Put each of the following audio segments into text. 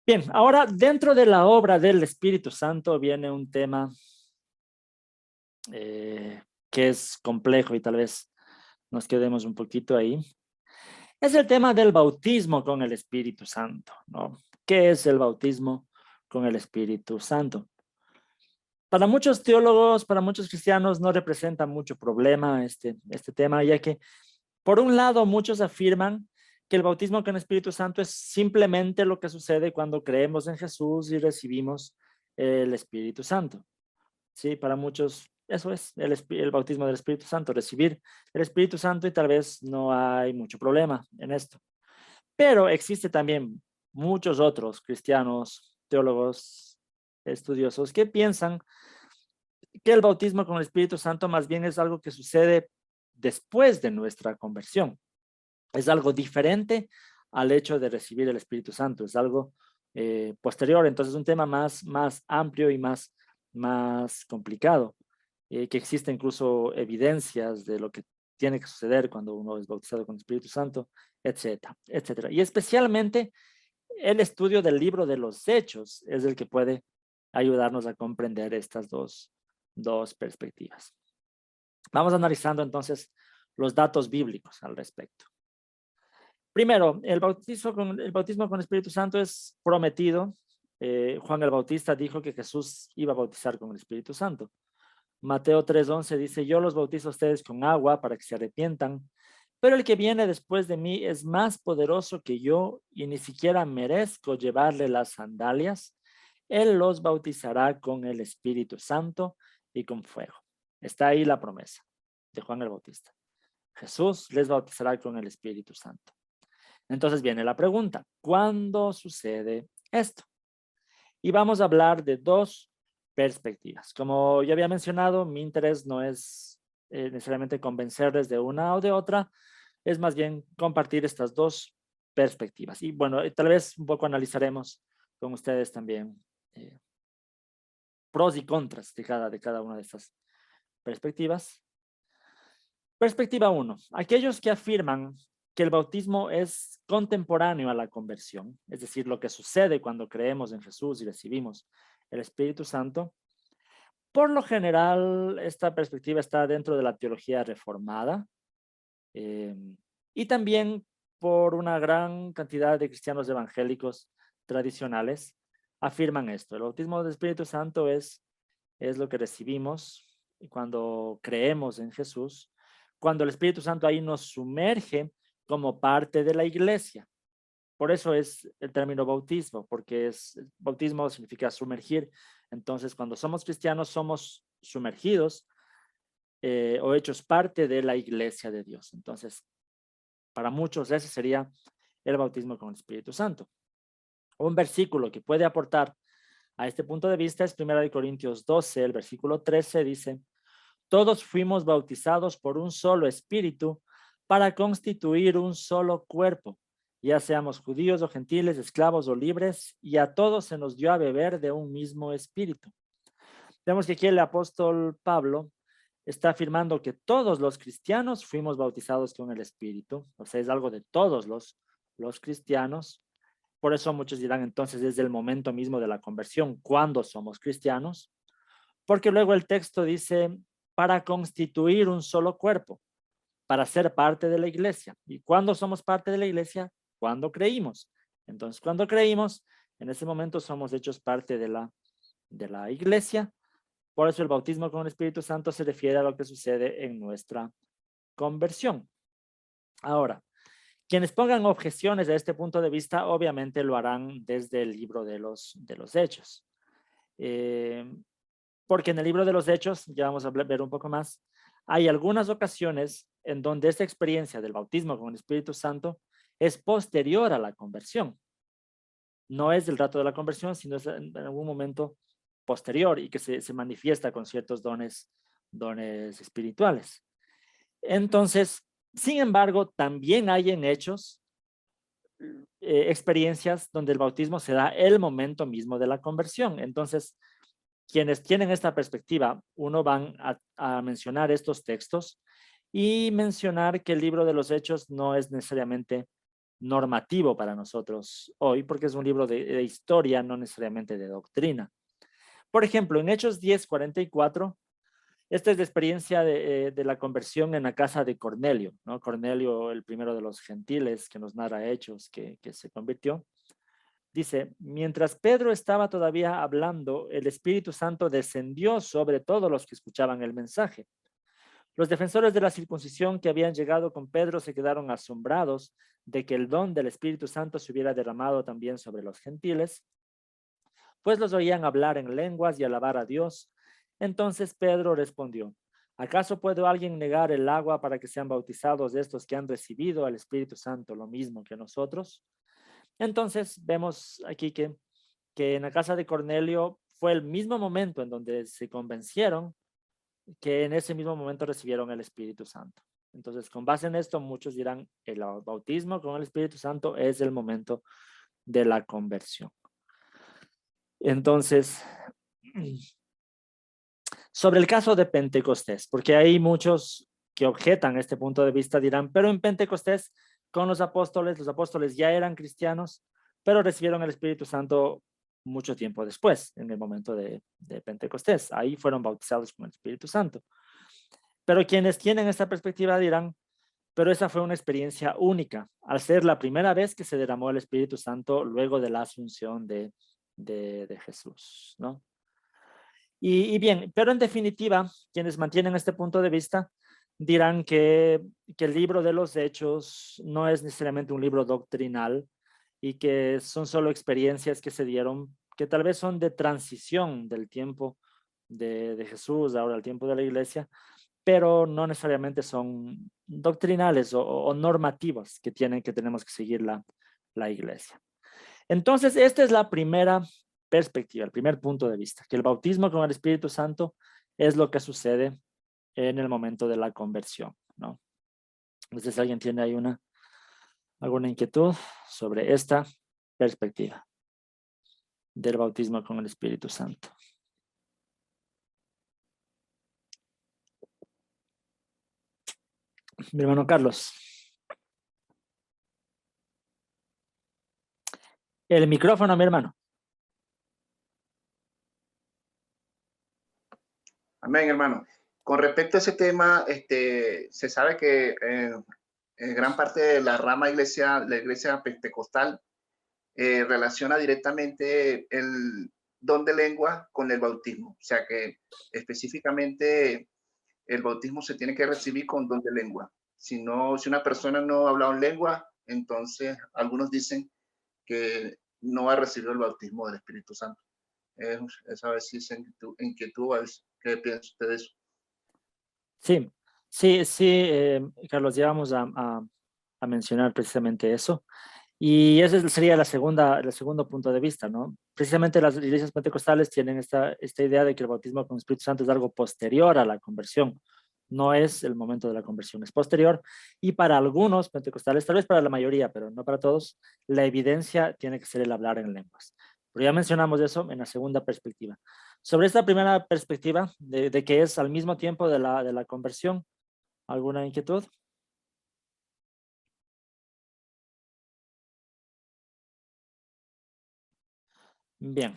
Bien, ahora dentro de la obra del Espíritu Santo viene un tema que es complejo y tal vez nos quedemos un poquito ahí. Es el tema del bautismo con el Espíritu Santo, ¿no? ¿Qué es el bautismo con el Espíritu Santo? Para muchos teólogos, para muchos cristianos no representa mucho problema este tema, ya que por un lado muchos afirman que el bautismo con el Espíritu Santo es simplemente lo que sucede cuando creemos en Jesús y recibimos el Espíritu Santo. Sí, para muchos eso es el bautismo del Espíritu Santo, recibir el Espíritu Santo, y tal vez no hay mucho problema en esto. Pero existe también muchos otros cristianos, teólogos, estudiosos que piensan que el bautismo con el Espíritu Santo más bien es algo que sucede después de nuestra conversión. Es algo diferente al hecho de recibir el Espíritu Santo, es algo posterior. Entonces, un tema más amplio y más complicado, que existe incluso evidencias de lo que tiene que suceder cuando uno es bautizado con el Espíritu Santo, etcétera, etcétera. Y especialmente el estudio del libro de los Hechos es el que puede ayudarnos a comprender estas dos perspectivas. Vamos analizando entonces los datos bíblicos al respecto. Primero, el bautismo con Espíritu Santo es prometido. Juan el Bautista dijo que Jesús iba a bautizar con el Espíritu Santo. Mateo 3:11 dice: yo los bautizo a ustedes con agua para que se arrepientan, pero el que viene después de mí es más poderoso que yo y ni siquiera merezco llevarle las sandalias. Él los bautizará con el Espíritu Santo y con fuego. Está ahí la promesa de Juan el Bautista. Jesús les bautizará con el Espíritu Santo. Entonces viene la pregunta: ¿cuándo sucede esto? Y vamos a hablar de dos perspectivas. Como ya había mencionado, mi interés no es necesariamente convencerles de una o de otra, es más bien compartir estas dos perspectivas. Y bueno, tal vez un poco analizaremos con ustedes también eh, pros y contras de cada una de estas perspectivas. Perspectiva 1. Aquellos que afirman que el bautismo es contemporáneo a la conversión, es decir, lo que sucede cuando creemos en Jesús y recibimos el Espíritu Santo. Por lo general, esta perspectiva está dentro de la teología reformada, eh, y también por una gran cantidad de cristianos evangélicos tradicionales afirman esto. El bautismo del Espíritu Santo es lo que recibimos cuando creemos en Jesús, cuando el Espíritu Santo ahí nos sumerge como parte de la iglesia. Por eso es el término bautismo, porque bautismo significa sumergir. Entonces, cuando somos cristianos, somos sumergidos o hechos parte de la iglesia de Dios. Entonces, para muchos ese sería el bautismo con el Espíritu Santo. Un versículo que puede aportar a este punto de vista es 1 Corintios 12, el versículo 13 dice: todos fuimos bautizados por un solo espíritu para constituir un solo cuerpo, ya seamos judíos o gentiles, esclavos o libres, y a todos se nos dio a beber de un mismo espíritu. Vemos que aquí el apóstol Pablo está afirmando que todos los cristianos fuimos bautizados con el Espíritu, o sea, es algo de todos los cristianos. Por eso muchos dirán entonces desde el momento mismo de la conversión, cuando somos cristianos, porque luego el texto dice para constituir un solo cuerpo, para ser parte de la iglesia. ¿Y cuándo somos parte de la iglesia? Cuando creímos. Entonces, cuando creímos, en ese momento somos hechos parte de la iglesia. Por eso el bautismo con el Espíritu Santo se refiere a lo que sucede en nuestra conversión. Ahora, quienes pongan objeciones a este punto de vista, obviamente lo harán desde el libro de los Hechos. Porque en el libro de los Hechos, ya vamos a ver un poco más, hay algunas ocasiones en donde esta experiencia del bautismo con el Espíritu Santo es posterior a la conversión. No es del rato de la conversión, sino es en algún momento posterior y que se manifiesta con ciertos dones espirituales. Entonces, sin embargo, también hay en Hechos experiencias donde el bautismo se da el momento mismo de la conversión. Entonces, quienes tienen esta perspectiva, uno van a mencionar estos textos y mencionar que el libro de los Hechos no es necesariamente normativo para nosotros hoy, porque es un libro de historia, no necesariamente de doctrina. Por ejemplo, en Hechos 10:44, esta es la experiencia de la conversión en la casa de Cornelio, ¿no? Cornelio, el primero de los gentiles que nos narra Hechos, que se convirtió. Dice, mientras Pedro estaba todavía hablando, el Espíritu Santo descendió sobre todos los que escuchaban el mensaje. Los defensores de la circuncisión que habían llegado con Pedro se quedaron asombrados de que el don del Espíritu Santo se hubiera derramado también sobre los gentiles, pues los oían hablar en lenguas y alabar a Dios. Entonces Pedro respondió, ¿acaso puede alguien negar el agua para que sean bautizados estos que han recibido al Espíritu Santo lo mismo que nosotros? Entonces vemos aquí que en la casa de Cornelio fue el mismo momento en donde se convencieron, que en ese mismo momento recibieron el Espíritu Santo. Entonces, con base en esto, muchos dirán, el bautismo con el Espíritu Santo es el momento de la conversión. Entonces, sobre el caso de Pentecostés, porque hay muchos que objetan este punto de vista, dirán, pero en Pentecostés, con los apóstoles ya eran cristianos, pero recibieron el Espíritu Santo mucho tiempo después, en el momento de Pentecostés. Ahí fueron bautizados con el Espíritu Santo. Pero quienes tienen esta perspectiva dirán, pero esa fue una experiencia única, al ser la primera vez que se derramó el Espíritu Santo luego de la asunción de Jesús, ¿no? Y bien, pero en definitiva, quienes mantienen este punto de vista dirán que el libro de los Hechos no es necesariamente un libro doctrinal y que son solo experiencias que se dieron, que tal vez son de transición del tiempo de Jesús, ahora al tiempo de la iglesia, pero no necesariamente son doctrinales o normativas que tenemos que seguir la iglesia. Entonces, esta es la primera perspectiva, el primer punto de vista, que el bautismo con el Espíritu Santo es lo que sucede en el momento de la conversión, ¿no? Entonces, ¿alguien tiene ahí alguna inquietud sobre esta perspectiva del bautismo con el Espíritu Santo? Mi hermano Carlos. El micrófono, mi hermano. Amén, hermano. Con respecto a ese tema, se sabe que en gran parte de la rama la iglesia pentecostal, relaciona directamente el don de lengua con el bautismo. O sea que específicamente el bautismo se tiene que recibir con don de lengua. Si una persona no habla en lengua, entonces algunos dicen que no ha recibido el bautismo del Espíritu Santo. Esa vez sí es inquietud. ¿Qué piensa usted de eso? Sí, Carlos, ya vamos a mencionar precisamente eso. Y ese sería el segundo punto de vista, ¿no? Precisamente las iglesias pentecostales tienen esta idea de que el bautismo con el Espíritu Santo es algo posterior a la conversión. No es el momento de la conversión, es posterior. Y para algunos pentecostales, tal vez para la mayoría, pero no para todos, la evidencia tiene que ser el hablar en lenguas. Pero ya mencionamos eso en la segunda perspectiva. Sobre esta primera perspectiva de que es al mismo tiempo de la conversión, ¿alguna inquietud? Bien.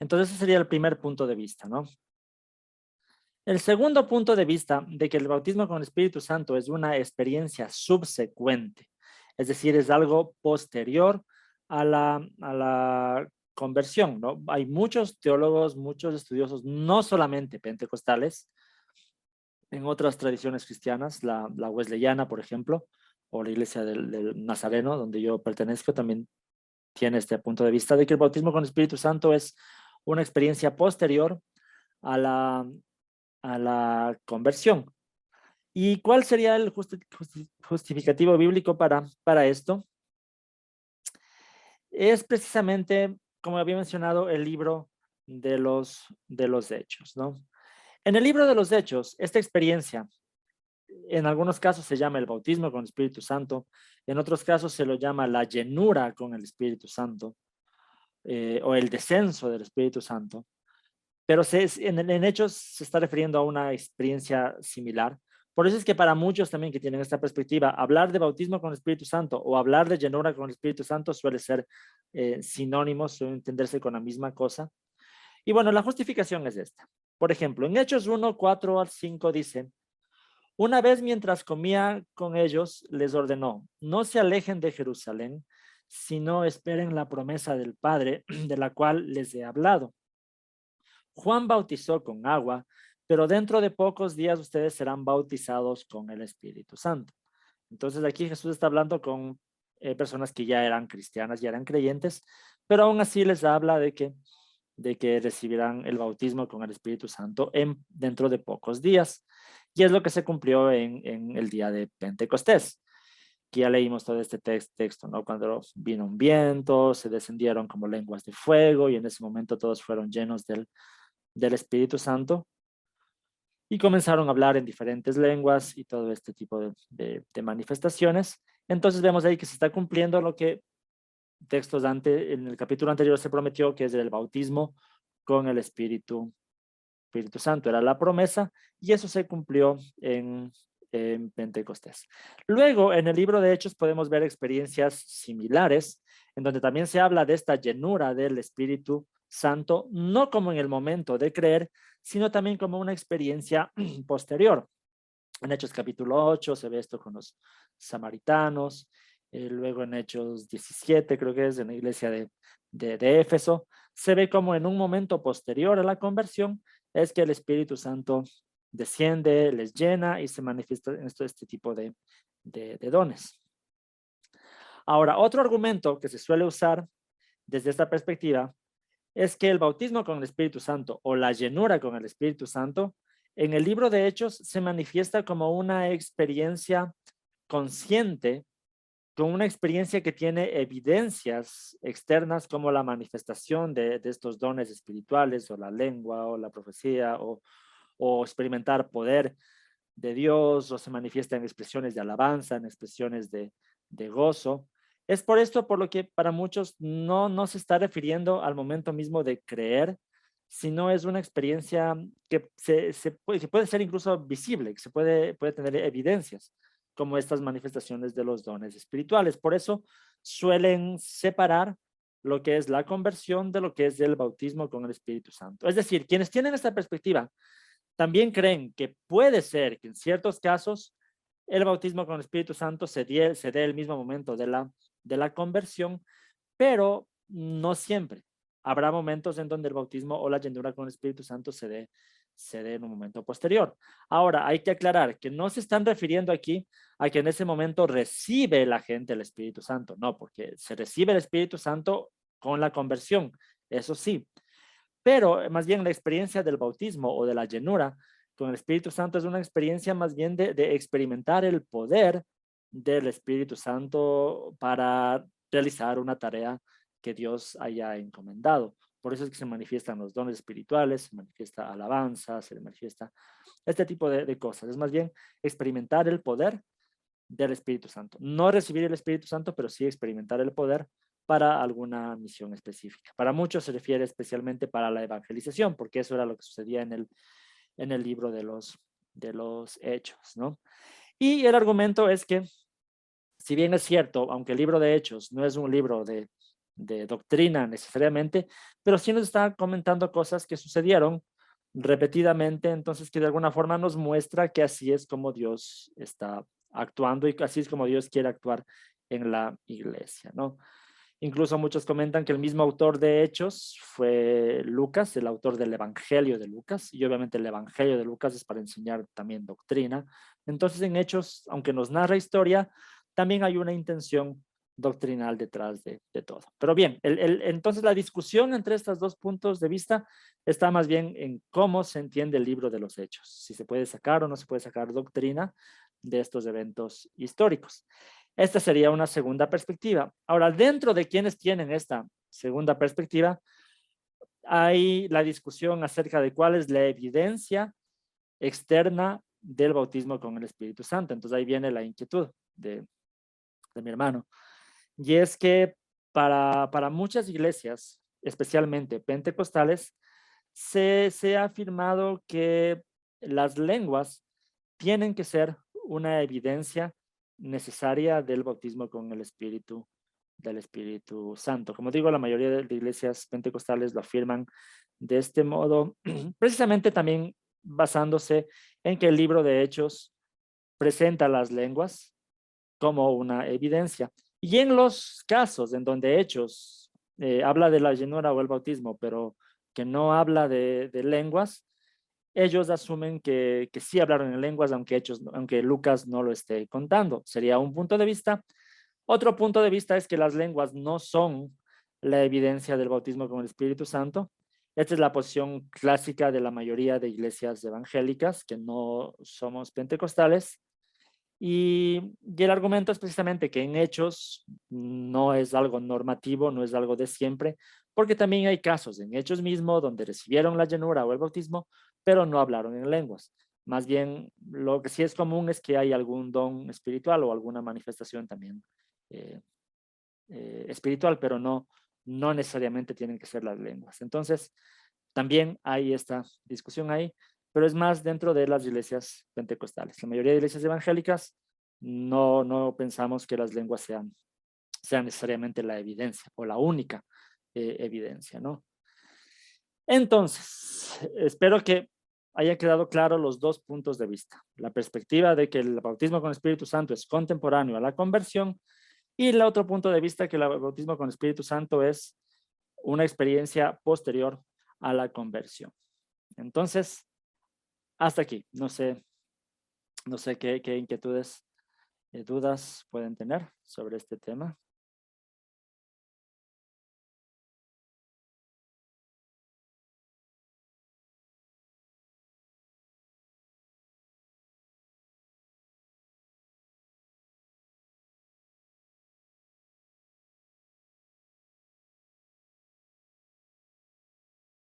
Entonces ese sería el primer punto de vista, ¿no? El segundo punto de vista de que el bautismo con el Espíritu Santo es una experiencia subsecuente, es decir, es algo posterior a la conversión, ¿no? Hay muchos teólogos, muchos estudiosos, no solamente pentecostales, en otras tradiciones cristianas, la wesleyana, por ejemplo, o la iglesia del Nazareno, donde yo pertenezco, también tiene este punto de vista de que el bautismo con el Espíritu Santo es una experiencia posterior a la conversión. ¿Y cuál sería el justificativo bíblico para esto? Es precisamente, como había mencionado, el libro de los Hechos, ¿no? En el libro de los Hechos, esta experiencia, en algunos casos se llama el bautismo con el Espíritu Santo, en otros casos se lo llama la llenura con el Espíritu Santo, o el descenso del Espíritu Santo. Pero en Hechos se está refiriendo a una experiencia similar, Por eso es que para muchos también que tienen esta perspectiva, hablar de bautismo con el Espíritu Santo o hablar de llenura con el Espíritu Santo suele ser sinónimos, suele entenderse con la misma cosa. Y bueno, la justificación es esta. Por ejemplo, en Hechos 1, 4 al 5 dice, una vez mientras comía con ellos, les ordenó, no se alejen de Jerusalén, sino esperen la promesa del Padre, de la cual les he hablado. Juan bautizó con agua, pero dentro de pocos días ustedes serán bautizados con el Espíritu Santo. Entonces aquí Jesús está hablando con personas que ya eran cristianas, ya eran creyentes, pero aún así les habla de que recibirán el bautismo con el Espíritu Santo dentro de pocos días. Y es lo que se cumplió en el día de Pentecostés, que ya leímos todo este texto, ¿no? Cuando vino un viento, se descendieron como lenguas de fuego y en ese momento todos fueron llenos del Espíritu Santo y comenzaron a hablar en diferentes lenguas y todo este tipo de manifestaciones. Entonces vemos ahí que se está cumpliendo lo que en el capítulo anterior se prometió, que es el bautismo con el Espíritu Santo. Era la promesa y eso se cumplió en Pentecostés. Luego, en el libro de Hechos podemos ver experiencias similares, en donde también se habla de esta llenura del Espíritu Santo, no como en el momento de creer, sino también como una experiencia posterior. En Hechos capítulo 8 se ve esto con los samaritanos, luego en Hechos 17 creo que es, en la iglesia de Éfeso, se ve como en un momento posterior a la conversión es que el Espíritu Santo desciende, les llena y se manifiesta en este tipo de dones. Ahora, otro argumento que se suele usar desde esta perspectiva es que el bautismo con el Espíritu Santo o la llenura con el Espíritu Santo en el libro de Hechos se manifiesta como una experiencia consciente, con una experiencia que tiene evidencias externas como la manifestación de estos dones espirituales o la lengua o la profecía o experimentar poder de Dios o se manifiesta en expresiones de alabanza, en expresiones de gozo. Es por esto por lo que para muchos no se está refiriendo al momento mismo de creer, sino es una experiencia que que puede ser incluso visible, que puede tener evidencias, como estas manifestaciones de los dones espirituales. Por eso suelen separar lo que es la conversión de lo que es el bautismo con el Espíritu Santo. Es decir, quienes tienen esta perspectiva también creen que puede ser que en ciertos casos el bautismo con el Espíritu Santo se dé el mismo momento de la conversión, pero no siempre. Habrá momentos en donde el bautismo o la llenura con el Espíritu Santo se dé en un momento posterior. Ahora, hay que aclarar que no se están refiriendo aquí a que en ese momento recibe la gente el Espíritu Santo, no, porque se recibe el Espíritu Santo con la conversión, eso sí, pero más bien la experiencia del bautismo o de la llenura con el Espíritu Santo es una experiencia más bien de experimentar el poder del Espíritu Santo para realizar una tarea que Dios haya encomendado. Por eso es que se manifiestan los dones espirituales, se manifiesta alabanza, se manifiesta este tipo de cosas. Es más bien experimentar el poder del Espíritu Santo. No recibir el Espíritu Santo, pero sí experimentar el poder para alguna misión específica. Para muchos se refiere especialmente para la evangelización, porque eso era lo que sucedía en el libro de los Hechos, ¿no? Y el argumento es que, si bien es cierto, aunque el libro de Hechos no es un libro de doctrina necesariamente, pero sí nos está comentando cosas que sucedieron repetidamente, entonces que de alguna forma nos muestra que así es como Dios está actuando y así es como Dios quiere actuar en la iglesia, ¿no? Incluso muchos comentan que el mismo autor de Hechos fue Lucas, el autor del Evangelio de Lucas, y obviamente el Evangelio de Lucas es para enseñar también doctrina. Entonces en Hechos, aunque nos narra historia, también hay una intención doctrinal detrás de todo. Pero bien, entonces la discusión entre estos dos puntos de vista está más bien en cómo se entiende el libro de los Hechos, si se puede sacar o no se puede sacar doctrina de estos eventos históricos. Esta sería una segunda perspectiva. Ahora, dentro de quienes tienen esta segunda perspectiva, hay la discusión acerca de cuál es la evidencia externa del bautismo con el Espíritu Santo. Entonces ahí viene la inquietud de mi hermano. Y es que para muchas iglesias, especialmente pentecostales, se ha afirmado que las lenguas tienen que ser una evidencia necesaria del bautismo con el Espíritu, del Espíritu Santo. Como digo, la mayoría de iglesias pentecostales lo afirman de este modo, precisamente también basándose en que el libro de Hechos presenta las lenguas como una evidencia. Y en los casos en donde Hechos habla de la llenura o el bautismo, pero que no habla de lenguas, ellos asumen que sí hablaron en lenguas, aunque Lucas no lo esté contando. Sería un punto de vista. Otro punto de vista es que las lenguas no son la evidencia del bautismo con el Espíritu Santo. Esta es la posición clásica de la mayoría de iglesias evangélicas, que no somos pentecostales. Y el argumento es precisamente que en Hechos no es algo normativo, no es algo de siempre, porque también hay casos en Hechos mismo donde recibieron la llenura o el bautismo, pero no hablaron en lenguas. Más bien, lo que sí es común es que hay algún don espiritual o alguna manifestación también eh, espiritual, pero no necesariamente tienen que ser las lenguas. Entonces, también hay esta discusión ahí, pero es más dentro de las iglesias pentecostales. La mayoría de iglesias evangélicas no pensamos que las lenguas sean necesariamente la evidencia o la única evidencia, ¿no? Entonces, espero que haya quedado claro los dos puntos de vista. La perspectiva de que el bautismo con el Espíritu Santo es contemporáneo a la conversión y el otro punto de vista que el bautismo con el Espíritu Santo es una experiencia posterior a la conversión. Entonces, hasta aquí. No sé qué inquietudes, dudas pueden tener sobre este tema.